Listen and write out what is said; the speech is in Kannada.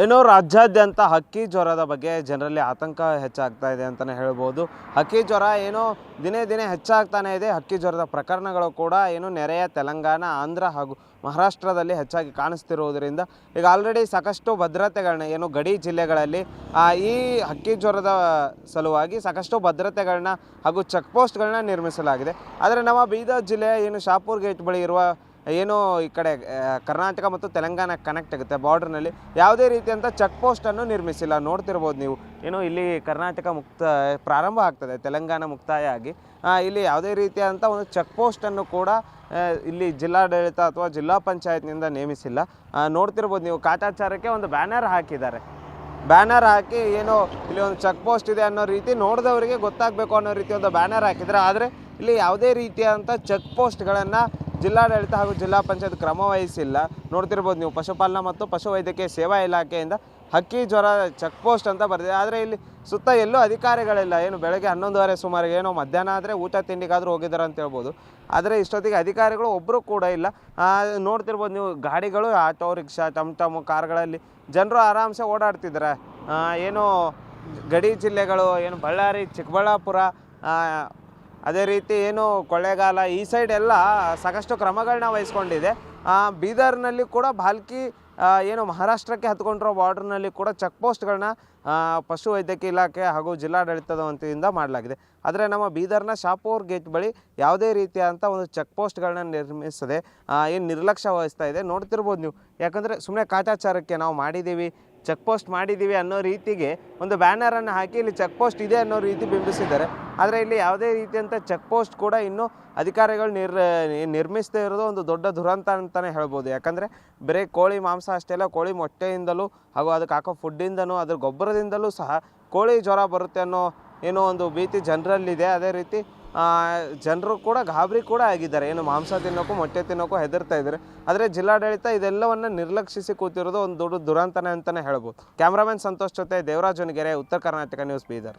ಏನೋ ರಾಜ್ಯಾದ್ಯಂತ ಹಕ್ಕಿ ಜ್ವರದ ಬಗ್ಗೆ ಜನರಲ್ಲಿ ಆತಂಕ ಹೆಚ್ಚಾಗ್ತಾ ಇದೆ ಅಂತಲೇ ಹೇಳ್ಬೋದು. ಹಕ್ಕಿ ಜ್ವರ ಏನೋ ದಿನೇ ದಿನೇ ಹೆಚ್ಚಾಗ್ತಾನೆ ಇದೆ. ಹಕ್ಕಿ ಜ್ವರದ ಪ್ರಕರಣಗಳು ಕೂಡ ಏನು ನೆರೆಯ ತೆಲಂಗಾಣ, ಆಂಧ್ರ ಹಾಗೂ ಮಹಾರಾಷ್ಟ್ರದಲ್ಲಿ ಹೆಚ್ಚಾಗಿ ಕಾಣಿಸ್ತಿರುವುದರಿಂದ ಈಗ ಆಲ್ರೆಡಿ ಸಾಕಷ್ಟು ಭದ್ರತೆಗಳನ್ನ ಏನು ಗಡಿ ಜಿಲ್ಲೆಗಳಲ್ಲಿ ಈ ಹಕ್ಕಿ ಜ್ವರದ ಸಲುವಾಗಿ ಸಾಕಷ್ಟು ಭದ್ರತೆಗಳನ್ನ ಹಾಗೂ ಚೆಕ್ ಪೋಸ್ಟ್ಗಳನ್ನ ನಿರ್ಮಿಸಲಾಗಿದೆ. ಆದರೆ ನಮ್ಮ ಬೀದರ್ ಜಿಲ್ಲೆಯ ಏನು ಶಾಪುರ್ ಗೇಟ್ ಬಳಿ ಇರುವ ಏನು ಈ ಕಡೆ ಕರ್ನಾಟಕ ಮತ್ತು ತೆಲಂಗಾಣ ಕನೆಕ್ಟ್ ಆಗುತ್ತೆ ಬಾರ್ಡ್ರ್ನಲ್ಲಿ ಯಾವುದೇ ರೀತಿಯಂಥ ಚೆಕ್ ಪೋಸ್ಟನ್ನು ನಿರ್ಮಿಸಿಲ್ಲ. ನೋಡ್ತಿರ್ಬೋದು ನೀವು, ಏನು ಇಲ್ಲಿ ಕರ್ನಾಟಕ ಪ್ರಾರಂಭ ಆಗ್ತದೆ, ತೆಲಂಗಾಣ ಮುಕ್ತಾಯ ಆಗಿ ಇಲ್ಲಿ ಯಾವುದೇ ರೀತಿಯಾದಂಥ ಒಂದು ಚೆಕ್ ಪೋಸ್ಟನ್ನು ಕೂಡ ಇಲ್ಲಿ ಜಿಲ್ಲಾಡಳಿತ ಅಥವಾ ಜಿಲ್ಲಾ ಪಂಚಾಯತ್ನಿಂದ ನೇಮಿಸಿಲ್ಲ. ನೋಡ್ತಿರ್ಬೋದು ನೀವು, ಕಾಟಾಚಾರಕ್ಕೆ ಒಂದು ಬ್ಯಾನರ್ ಹಾಕಿದ್ದಾರೆ. ಬ್ಯಾನರ್ ಹಾಕಿ ಏನೋ ಇಲ್ಲಿ ಒಂದು ಚೆಕ್ ಪೋಸ್ಟ್ ಇದೆ ಅನ್ನೋ ರೀತಿ ನೋಡಿದವರಿಗೆ ಗೊತ್ತಾಗಬೇಕು ಅನ್ನೋ ರೀತಿ ಒಂದು ಬ್ಯಾನರ್ ಹಾಕಿದ್ದಾರೆ. ಆದರೆ ಇಲ್ಲಿ ಯಾವುದೇ ರೀತಿಯಾದಂಥ ಚೆಕ್ ಪೋಸ್ಟ್ಗಳನ್ನು ಜಿಲ್ಲಾಡಳಿತ ಹಾಗೂ ಜಿಲ್ಲಾ ಪಂಚಾಯತ್ ಕ್ರಮ ವಹಿಸಿಲ್ಲ. ನೋಡ್ತಿರ್ಬೋದು ನೀವು, ಪಶುಪಾಲನಾ ಮತ್ತು ಪಶುವೈದ್ಯಕೀಯ ಸೇವಾ ಇಲಾಖೆಯಿಂದ ಹಕ್ಕಿ ಜ್ವರ ಚೆಕ್ ಪೋಸ್ಟ್ ಅಂತ ಬರೆದಿದೆ. ಆದರೆ ಇಲ್ಲಿ ಸುತ್ತ ಎಲ್ಲೂ ಅಧಿಕಾರಿಗಳಿಲ್ಲ. ಏನು ಬೆಳಗ್ಗೆ 11:30 ಸುಮಾರಿಗೆ ಏನೋ ಮಧ್ಯಾಹ್ನ ಆದರೆ ಊಟ ತಿಂಡಿಗಾದರೂ ಹೋಗಿದ್ದಾರೆ ಅಂತ ಹೇಳ್ಬೋದು. ಆದರೆ ಇಷ್ಟೊತ್ತಿಗೆ ಅಧಿಕಾರಿಗಳು ಒಬ್ಬರು ಕೂಡ ಇಲ್ಲ. ನೋಡ್ತಿರ್ಬೋದು ನೀವು, ಗಾಡಿಗಳು, ಆಟೋ ರಿಕ್ಷಾ, ಟಮ್ ಕಾರ್ಗಳಲ್ಲಿ ಜನರು ಆರಾಮ್ಸೆ ಓಡಾಡ್ತಿದ್ದಾರೆ. ಏನು ಗಡಿ ಜಿಲ್ಲೆಗಳು, ಏನು ಬಳ್ಳಾರಿ, ಚಿಕ್ಕಬಳ್ಳಾಪುರ, ಅದೇ ರೀತಿ ಏನು ಕೊಳ್ಳೇಗಾಲ, ಈ ಸೈಡ್ ಎಲ್ಲ ಸಾಕಷ್ಟು ಕ್ರಮಗಳನ್ನ ವಹಿಸ್ಕೊಂಡಿದೆ. ಬೀದರ್ನಲ್ಲಿ ಕೂಡ ಭಾಲ್ಕಿ ಏನು ಮಹಾರಾಷ್ಟ್ರಕ್ಕೆ ಹತ್ಕೊಂಡಿರೋ ಬಾರ್ಡ್ರ್ನಲ್ಲಿ ಕೂಡ ಚೆಕ್ ಪೋಸ್ಟ್ಗಳನ್ನ ಪಶುವೈದ್ಯಕೀಯ ಇಲಾಖೆ ಹಾಗೂ ಜಿಲ್ಲಾಡಳಿತದ ವತಿಯಿಂದ ಮಾಡಲಾಗಿದೆ. ಆದರೆ ನಮ್ಮ ಬೀದರ್ನ ಶಾಪೂರ್ ಗೇಟ್ ಬಳಿ ಯಾವುದೇ ರೀತಿಯಾದಂಥ ಒಂದು ಚೆಕ್ ಪೋಸ್ಟ್ಗಳನ್ನ ನಿರ್ಮಿಸದೆ ಏನು ನಿರ್ಲಕ್ಷ್ಯ ವಹಿಸ್ತಾ ಇದೆ. ನೋಡ್ತಿರ್ಬೋದು ನೀವು, ಯಾಕಂದರೆ ಸುಮ್ಮನೆ ಕಾಟಾಚಾರಕ್ಕೆ ನಾವು ಮಾಡಿದ್ದೀವಿ, ಚೆಕ್ ಪೋಸ್ಟ್ ಮಾಡಿದ್ದೀವಿ ಅನ್ನೋ ರೀತಿಗೆ ಒಂದು ಬ್ಯಾನರನ್ನು ಹಾಕಿ ಇಲ್ಲಿ ಚೆಕ್ ಪೋಸ್ಟ್ ಇದೆ ಅನ್ನೋ ರೀತಿ ಬಿಂಬಿಸಿದ್ದಾರೆ. ಆದರೆ ಇಲ್ಲಿ ಯಾವುದೇ ರೀತಿಯಂಥ ಚೆಕ್ ಪೋಸ್ಟ್ ಕೂಡ ಇನ್ನೂ ಅಧಿಕಾರಿಗಳು ನಿರ್ಮಿಸದೇ ಇರೋದು ಒಂದು ದೊಡ್ಡ ದುರಂತ ಅಂತಲೇ ಹೇಳ್ಬೋದು. ಯಾಕಂದರೆ ಬರೀ ಕೋಳಿ ಮಾಂಸ ಅಷ್ಟೇ ಅಲ್ಲ, ಕೋಳಿ ಮೊಟ್ಟೆಯಿಂದಲೂ ಹಾಗೂ ಅದಕ್ಕೆ ಹಾಕೋ ಫುಡ್ಡಿಂದನೂ ಅದ್ರ ಗೊಬ್ಬರದಿಂದಲೂ ಸಹ ಕೋಳಿ ಜ್ವರ ಬರುತ್ತೆ ಅನ್ನೋ ಏನೋ ಒಂದು ಭೀತಿ ಜನರಲ್ಲಿದೆ. ಅದೇ ರೀತಿ ಜನರು ಕೂಡ ಗಾಬರಿ ಕೂಡ ಆಗಿದ್ದಾರೆ. ಏನು ಮಾಂಸ ತಿನ್ನೋಕ್ಕೂ ಮೊಟ್ಟೆ ತಿನ್ನೋಕ್ಕೂ ಹೆದರ್ತಾ ಇದ್ದಾರೆ. ಆದರೆ ಜಿಲ್ಲಾಡಳಿತ ಇದೆಲ್ಲವನ್ನು ನಿರ್ಲಕ್ಷಿಸಿ ಕೂತಿರೋದು ಒಂದು ದೊಡ್ಡ ದುರಂತನೇ ಅಂತಲೇ ಹೇಳ್ಬೋದು. ಕ್ಯಾಮ್ರಾಮನ್ ಸಂತೋಷ್ ಜೊತೆ ದೇವರಾಜ್ ಹೊನಗೆರೆ, ಉತ್ತರ ಕರ್ನಾಟಕ ನ್ಯೂಸ್, ಬೀದರ್.